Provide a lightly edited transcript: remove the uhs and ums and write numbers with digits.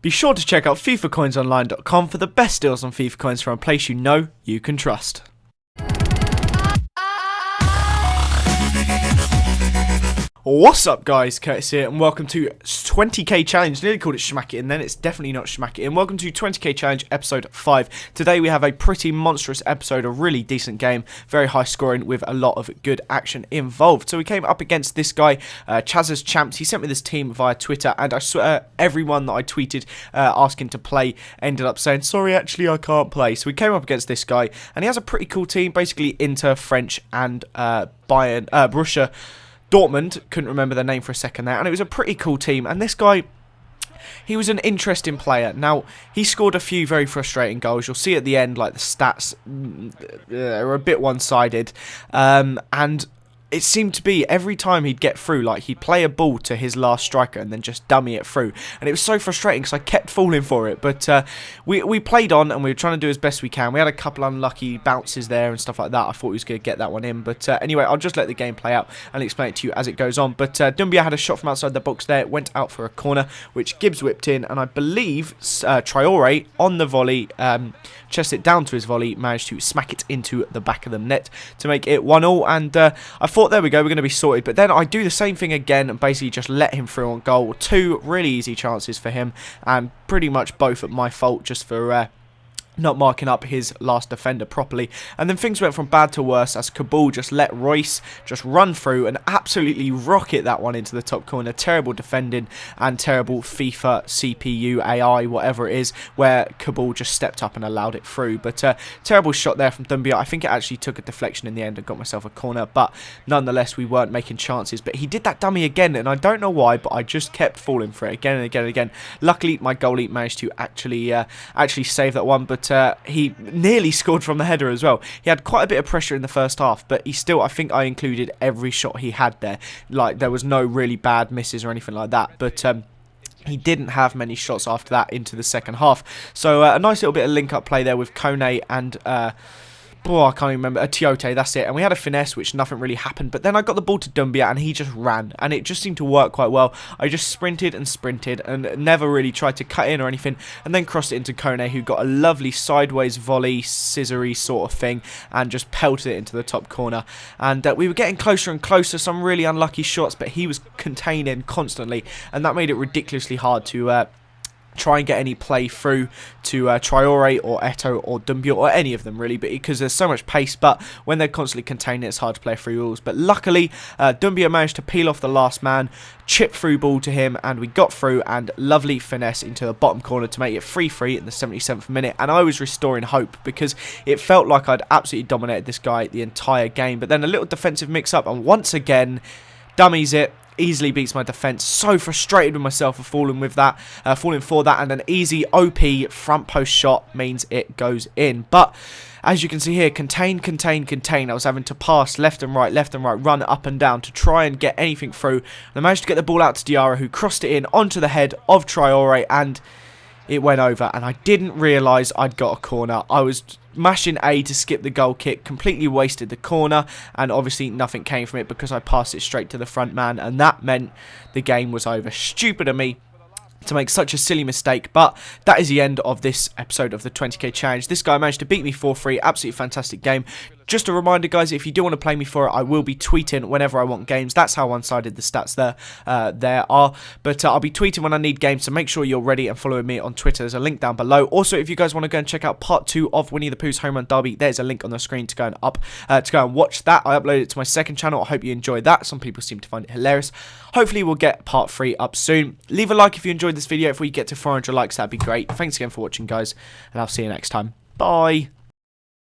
Be sure to check out FIFAcoinsonline.com for the best deals on FIFA coins from a place you know you can trust. What's up guys, Curtis here and welcome to 20k challenge. Nearly called it Schmack It In, then it's definitely not Schmack It In. Welcome to 20k challenge episode 5. Today we have a pretty monstrous episode, a really decent game, very high scoring with a lot of good action involved. So we came up against this guy, Chaz's Champs. He sent me this team via Twitter and I swear everyone that I tweeted asking to play ended up saying, sorry actually I can't play. So we came up against this guy and he has a pretty cool team, basically Inter, French and Bayern, Borussia Dortmund, couldn't remember their name for a second there, and it was a pretty cool team. And this guy, he was an interesting player. Now, he scored a few very frustrating goals. You'll see at the end, like the stats are a bit one-sided, and it seemed to be every time he'd get through, like he'd play a ball to his last striker and then just dummy it through. And it was so frustrating because I kept falling for it. But we played on and we were trying to do as best we can. We had a couple unlucky bounces there and stuff like that. I thought he was going to get that one in. But anyway, I'll just let the game play out and explain it to you as it goes on. But Doumbia had a shot from outside the box there. It went out for a corner, which Gibbs whipped in. And I believe Traore on the volley, chest it down to his volley, managed to smack it into the back of the net to make it 1-1. And I thought, there we go, we're going to be sorted. But then I do the same thing again and basically just let him through on goal. Two really easy chances for him and pretty much both at my fault just for not marking up his last defender properly. And then things went from bad to worse as Kabul just let Royce just run through and absolutely rocket that one into the top corner. Terrible defending and terrible FIFA CPU AI whatever it is, where Kabul just stepped up and allowed it through. But terrible shot there from Doumbia. I think it actually took a deflection in the end and got myself a corner, but nonetheless we weren't making chances. But he did that dummy again and I don't know why, but I just kept falling for it again and again and again. Luckily my goalie managed to actually save that one, but he nearly scored from the header as well. He had quite a bit of pressure in the first half, but he still, I think I included every shot he had there. Like, there was no really bad misses or anything like that, but he didn't have many shots after that into the second half. So a nice little bit of link-up play there with Kone and I can't even remember. A Tiote, that's it. And we had a finesse, which nothing really happened. But then I got the ball to Doumbia, and he just ran. And it just seemed to work quite well. I just sprinted and never really tried to cut in or anything. And then crossed it into Kone, who got a lovely sideways volley, scissory sort of thing, and just pelted it into the top corner. And we were getting closer and closer. Some really unlucky shots, but he was containing constantly. And that made it ridiculously hard to try and get any play through to Traore or Eto'o or Doumbia or any of them really, but because there's so much pace, but when they're constantly contained it's hard to play through rules. But luckily Doumbia managed to peel off the last man, chip through ball to him, and we got through, and lovely finesse into the bottom corner to make it 3-3 in the 77th minute. And I was restoring hope because it felt like I'd absolutely dominated this guy the entire game, but then a little defensive mix up and once again dummies it. Easily beats my defence. So frustrated with myself for falling for that, and an easy OP front post shot means it goes in. But as you can see here, contain. I was having to pass left and right, run up and down to try and get anything through. And I managed to get the ball out to Diarra, who crossed it in onto the head of Traore, and it went over. And I didn't realise I'd got a corner. I was mashing A to skip the goal kick, completely wasted the corner, and obviously nothing came from it because I passed it straight to the front man, and that meant the game was over. Stupid of me to make such a silly mistake, but that is the end of this episode of the 20k challenge. This guy managed to beat me 4-3, absolutely fantastic game. Just a reminder guys, if you do want to play me for it, I will be tweeting whenever I want games. That's how one-sided the stats there are. But I'll be tweeting when I need games, so make sure you're ready and following me on Twitter. There's a link down below. Also, if you guys want to go and check out part 2 of Winnie the Pooh's Home Run Derby, there's a link on the screen to go and watch that. I uploaded it to my second channel. I hope you enjoyed that. Some people seem to find it hilarious. Hopefully we'll get part 3 up soon. Leave a like if you enjoyed this video. If we get to 400 likes, that'd be great. Thanks again for watching guys, and I'll see you next time. Bye.